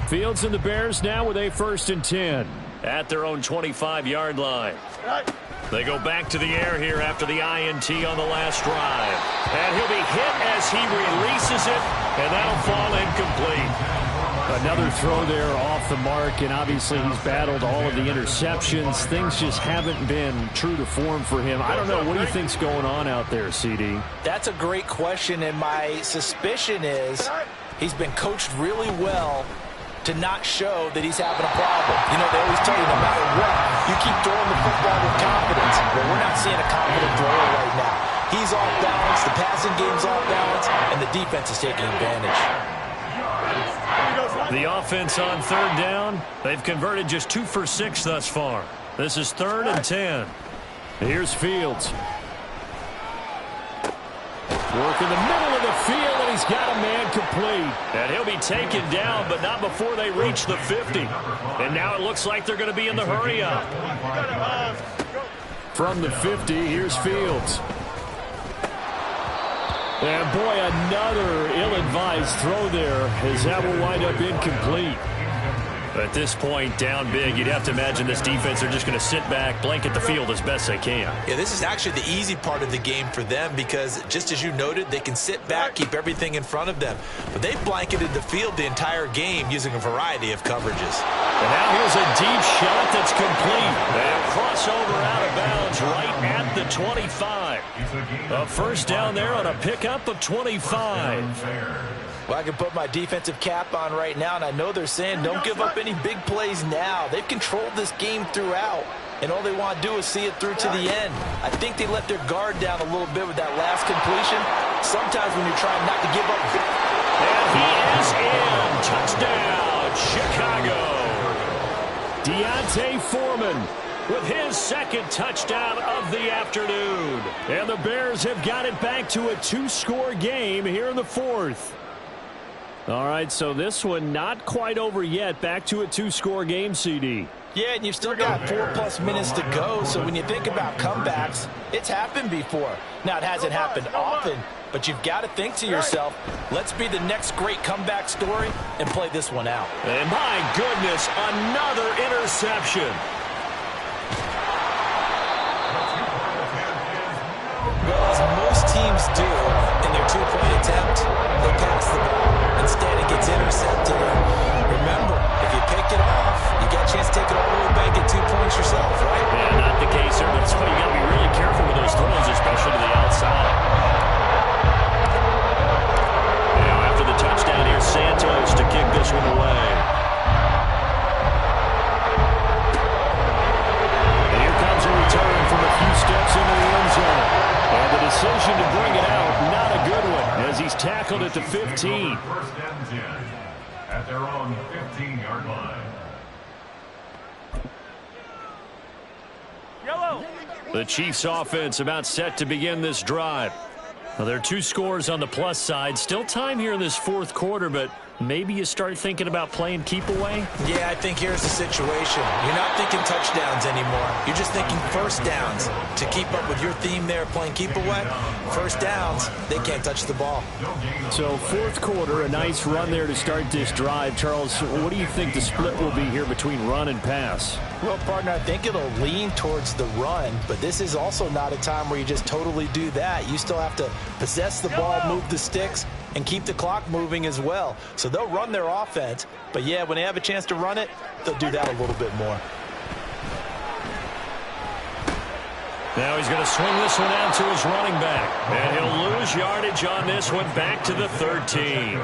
Fields and the Bears now with a 1st and 10 at their own 25-yard line. They go back to the air here after the INT on the last drive. And he'll be hit as he releases it, and that'll fall incomplete. Another throw there off the mark, and obviously he's battled all of the interceptions. Things just haven't been true to form for him. I don't know. What do you think's going on out there, CD? That's a great question, and my suspicion is he's been coached really well to not show that he's having a problem. You know, they always tell you no matter what, you keep throwing the football with confidence. But we're not seeing a confident thrower right now. He's off balance, the passing game's off balance, and the defense is taking advantage. The offense on 3rd down, they've converted just 2 for 6 thus far. This is 3rd and 10. Here's Fields. Work in the middle of the field, and he's got a man complete. And he'll be taken down, but not before they reach the 50. And now it looks like they're going to be in the hurry-up. From the 50, here's Fields. And, boy, another ill-advised throw there as that will wind up incomplete. At this point, down big, you'd have to imagine this defense are just going to sit back, blanket the field as best they can. Yeah, this is actually the easy part of the game for them because, just as you noted, they can sit back, keep everything in front of them. But they've blanketed the field the entire game using a variety of coverages. And now here's a deep shot that's complete. And crossover out of bounds right at the 25. A 1st down there on a pickup of 25. Well, I can put my defensive cap on right now, and I know they're saying don't give up any big plays now. They've controlled this game throughout, and all they want to do is see it through to the end. I think they let their guard down a little bit with that last completion. Sometimes when you're trying not to give up. And he is in. Touchdown, Chicago. Deontay Foreman with his 2nd touchdown of the afternoon. And the Bears have got it back to a 2-score game here in the 4th. All right, so this one not quite over yet. Back to a 2-score game, CD. Yeah, and you've still got 4+ minutes to go, so when you think about comebacks, it's happened before. Now, it hasn't happened often, but you've got to think to yourself, let's be the next great comeback story and play this one out. And my goodness, another interception. Well, as most teams do in their 2-point attempt, they pass the ball. Instead, it gets intercepted. Remember, if you pick it off, you get a chance to take it all the way back, get 2 points yourself, right? Yeah, not the case here, but that's why you got to be really careful with those throws, especially to the outside. Now, after the touchdown, here's Santos to kick this one away. And here comes a return from a few steps into the end zone. And the decision to bring it out, not a good one, as he's tackled at the 15. 1st and 10 at their own 15-yard line. Yellow. The Chiefs offense about set to begin this drive. Well, there are 2 scores on the plus side. Still time here in this 4th quarter, but maybe you start thinking about playing keep away? Yeah, I think here's the situation. You're not thinking touchdowns anymore. You're just thinking first downs. To keep up with your theme there, playing keep away, first downs, they can't touch the ball. So fourth quarter, a nice run there to start this drive. Charles, what do you think the split will be here between run and pass? Well, partner, I think it'll lean towards the run, but this is also not a time where you just totally do that. You still have to possess the ball, move the sticks, and keep the clock moving as well. So they'll run their offense, but yeah, when they have a chance to run it, they'll do that a little bit more. Now he's going to swing this one out to his running back, and he'll lose yardage on this one back to the 13.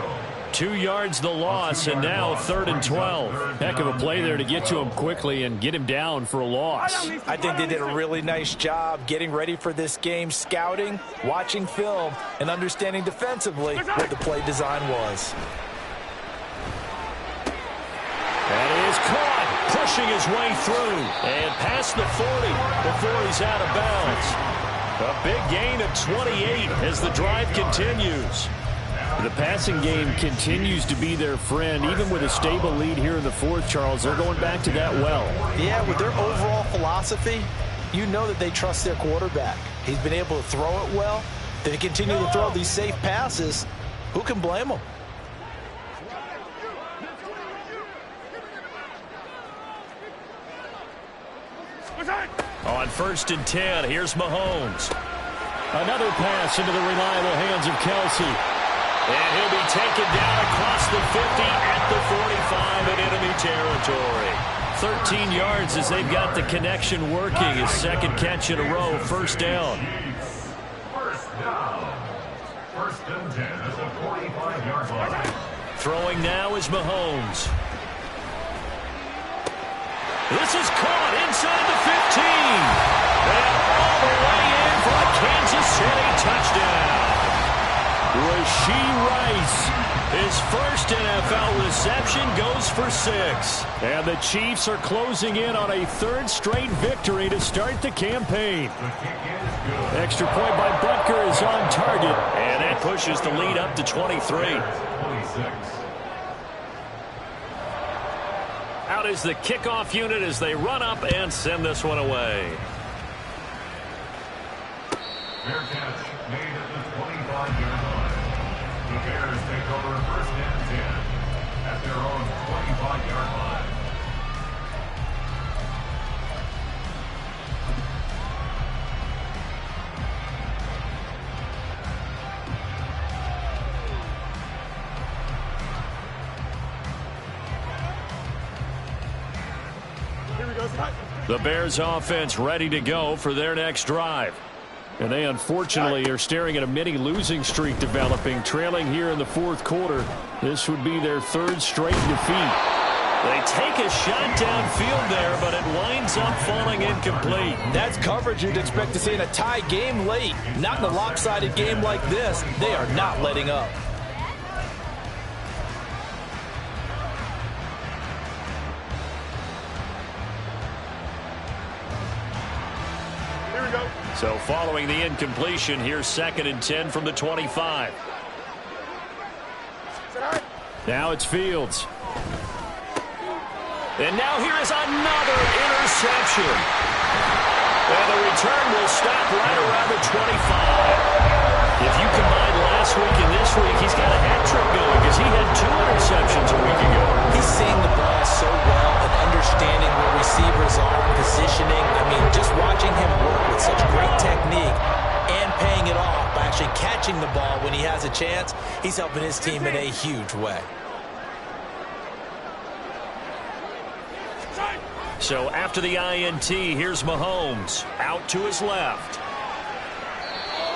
2 yards the loss, and now 3rd and 12. Heck of a play there to get to him quickly and get him down for a loss. I think they did a really nice job getting ready for this game, scouting, watching film, and understanding defensively what the play design was. And he is caught, pushing his way through, and past the 40 before he's out of bounds. A big gain of 28 as the drive continues. The passing game continues to be their friend. Even with a stable lead here in the fourth, Charles, they're going back to that well. Yeah, with their overall philosophy, you know that they trust their quarterback. He's been able to throw it well. They continue to throw these safe passes. Who can blame them? On 1st and 10, here's Mahomes. Another pass into the reliable hands of Kelsey. And he'll be taken down across the 50 at the 45 in enemy territory. 13 yards as they've got the connection working. His second catch in a row, first down. First down. 1st and 10 at the 45-yard line. Throwing now is Mahomes. This is caught inside the 15. And all the way in for a Kansas City touchdown. Rashee Rice, his first NFL reception, goes for 6. And the Chiefs are closing in on a 3rd straight victory to start the campaign. Extra point by Butker is on target, and that pushes the lead up to 23. Out is the kickoff unit as they run up and send this one away. Fair catch made at the 25-yard line. The Bears take over 1st and 10 at their own 25-yard line. The Bears offense ready to go for their next drive. And they unfortunately are staring at a mini losing streak developing, trailing here in the fourth quarter. This would be their 3rd straight defeat. They take a shot downfield there, but it winds up falling incomplete. That's coverage you'd expect to see in a tie game late. Not in a lopsided game like this. They are not letting up. So following the incompletion, here's 2nd and 10 from the 25. Now it's Fields. And now here is another interception. And the return will stop right around the 25. If you combine last week and this week, he's got a hat trick going because he had 2 interceptions a week ago. He's seeing the ball so well and understanding where receivers are, positioning. I mean, just watching him work with such great technique and paying it off by actually catching the ball when he has a chance, he's helping his team in a huge way. So after the INT, here's Mahomes out to his left.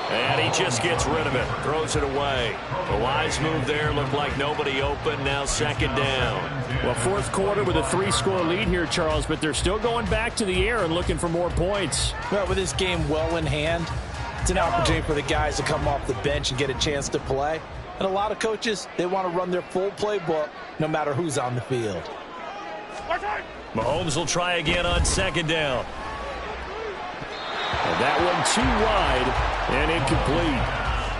And he just gets rid of it, throws it away. A wise move there, looked like nobody open, now 2nd down. Well, fourth quarter with a 3-score lead here, Charles, but they're still going back to the air and looking for more points. Well, with this game well in hand, it's an opportunity for the guys to come off the bench and get a chance to play. And a lot of coaches, they want to run their full playbook no matter who's on the field. Mahomes will try again on 2nd down. And that one too wide and incomplete.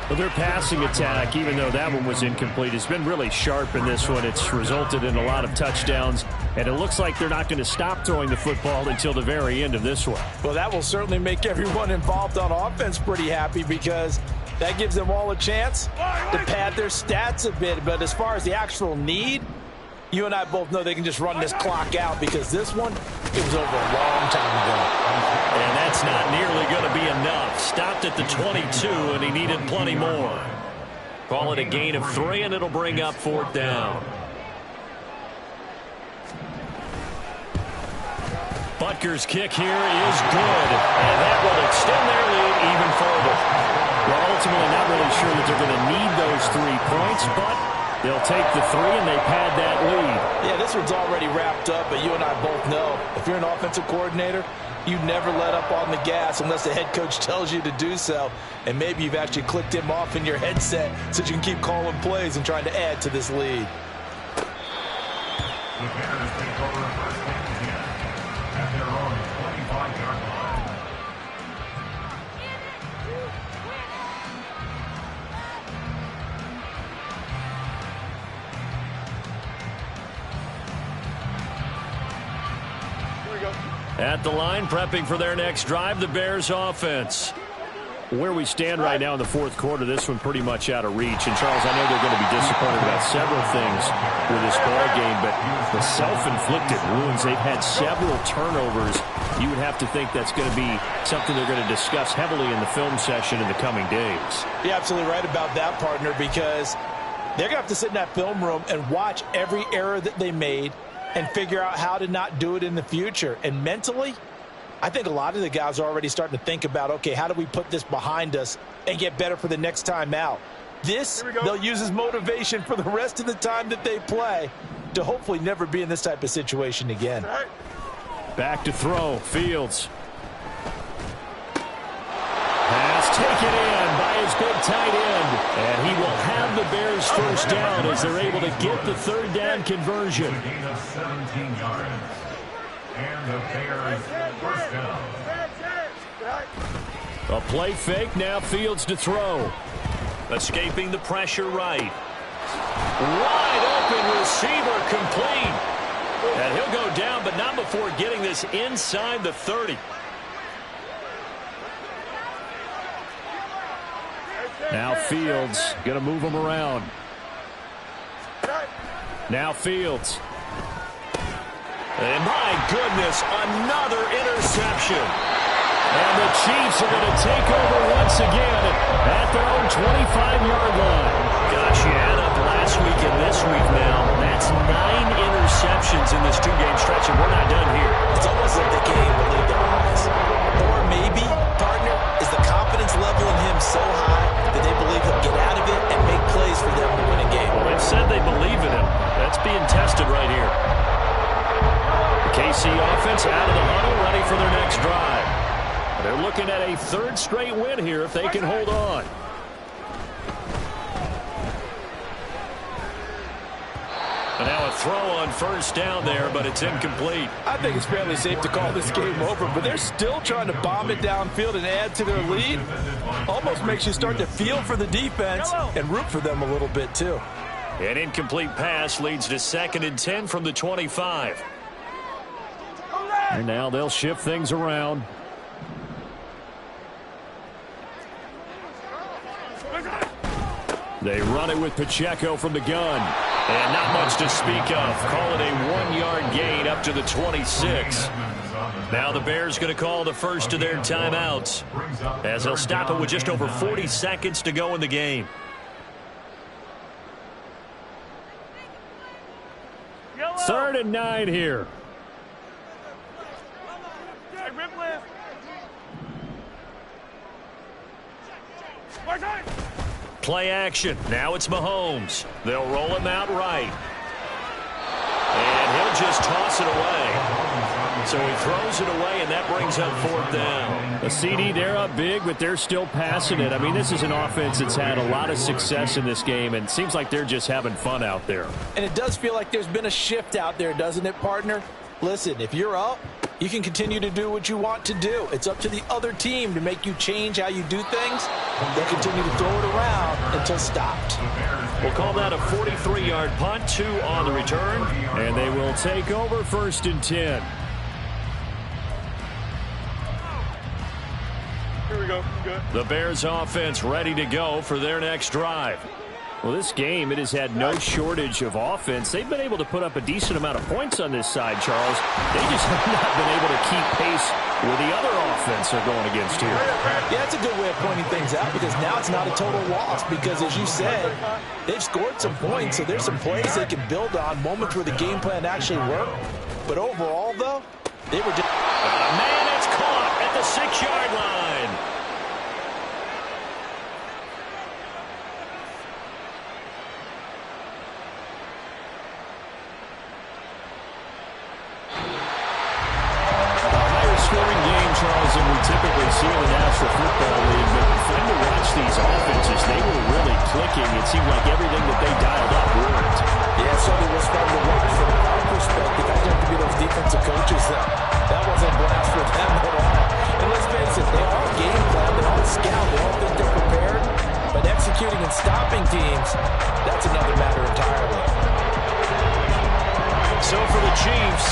Well, their passing attack, even though that one was incomplete, has been really sharp in this one. It's resulted in a lot of touchdowns, and it looks like they're not going to stop throwing the football until the very end of this one. Well, that will certainly make everyone involved on offense pretty happy because that gives them all a chance to pad their stats a bit. But as far as the actual need, you and I both know they can just run this clock out because this one, it was over a long time ago. And that's not nearly going to be enough. Stopped at the 22, and he needed plenty more. Call it a gain of 3, and it'll bring up 4th down. Butker's kick here is good, and that will extend their lead even further. Well, ultimately not really sure that they're going to need those 3 points, but they'll take the 3 and they pad that lead. Yeah, this one's already wrapped up, but you and I both know if you're an offensive coordinator, you never let up on the gas unless the head coach tells you to do so. And maybe you've actually clicked him off in your headset so you can keep calling plays and trying to add to this lead. The Bears take over first and 10 at their own 25-yard line. At the line, prepping for their next drive, the Bears offense. Where we stand right now in the 4th quarter, this one pretty much out of reach. And, Charles, I know they're going to be disappointed about several things with this ball game, but the self-inflicted wounds, they've had several turnovers. You would have to think that's going to be something they're going to discuss heavily in the film session in the coming days. You're absolutely right about that, partner, because they're going to have to sit in that film room and watch every error that they made and figure out how to not do it in the future. And mentally, I think a lot of the guys are already starting to think about, okay, how do we put this behind us and get better for the next time out? This, they'll use as motivation for the rest of the time that they play to hopefully never be in this type of situation again. Back to throw, Fields. Pass taken in by his big tight end. And he will have the Bears first down as they're able to get the 3rd down conversion. A gain of 17 yards. And the Bears first down. A play fake, now Fields to throw. Escaping the pressure right. Wide open receiver complete. And he'll go down, but not before getting this inside the 30. Now Fields going to move him around. Now Fields. And my goodness, another interception. And the Chiefs are going to take over once again at their own 25-yard line. Gosh, you add up last week and this week now. That's 9 interceptions in this 2-game stretch, and we're not done here. It's almost like they can't even believe their eyes. Or maybe, partner, is the confidence level in him so high that they believe he'll get out of it and make plays for them to win a game. Well, they've said they believe in him. That's being tested right here. The KC offense out of the huddle, ready for their next drive. They're looking at a 3rd straight win here if they can hold on. And now a throw on first down there, but it's incomplete. I think it's fairly safe to call this game over, but they're still trying to bomb it downfield and add to their lead. Almost makes you start to feel for the defense and root for them a little bit too. An incomplete pass leads to 2nd and 10 from the 25. And now they'll shift things around. They run it with Pacheco from the gun. And not much to speak of. Call it a 1-yard gain up to the 26. Now the Bears going to call the first of their timeouts as they'll stop it with just over 40 seconds to go in the game. Yellow. 3rd and 9 here. Hey, rip lift. Right side. Play action. Now it's Mahomes. They'll roll him out right. And he'll just toss it away. So he throws it away, and that brings up 4th down. A CD, they're up big, but they're still passing it. I mean, this is an offense that's had a lot of success in this game, and it seems like they're just having fun out there. And it does feel like there's been a shift out there, doesn't it, partner? Listen, if you're up, You can continue to do what you want to do. It's up to the other team to make you change how you do things. They'll continue to throw it around until stopped. We'll call that a 43-yard punt, 2 on the return, and they will take over 1st and 10. Here we go. Good. The Bears offense ready to go for their next drive. Well, this game, it has had no shortage of offense. They've been able to put up a decent amount of points on this side, Charles. They just have not been able to keep pace with the other offense they're going against here. Yeah, that's a good way of pointing things out because now it's not a total loss because, as you said, they've scored some points, so there's some plays they can build on, moments where the game plan actually worked. But overall, though, they were just... Man, it's caught at the 6-yard line. Charles, than we typically see in the National Football League, but fun to watch these offenses. They were really clicking. It seemed like everything that they dialed up worked. Yeah, so it was fun to watch from our perspective. I'd have to be those defensive coaches, though. That wasn't a blast for them at all. And let's face it, they all game plan, they all scout, they all think they're prepared. But executing and stopping teams, that's another matter entirely. So for the Chiefs,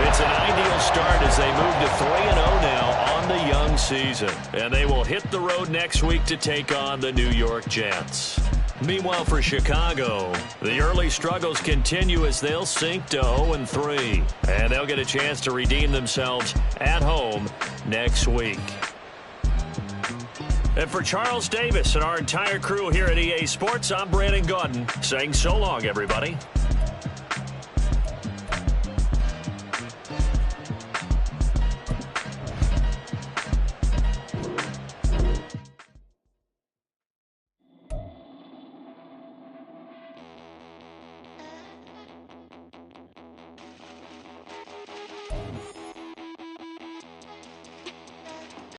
it's an ideal start as they move to 3-0 now on the young season. And they will hit the road next week to take on the New York Jets. Meanwhile, for Chicago, the early struggles continue as they'll sink to 0-3. And they'll get a chance to redeem themselves at home next week. And for Charles Davis and our entire crew here at EA Sports, I'm Brandon Gaudin saying so long, everybody.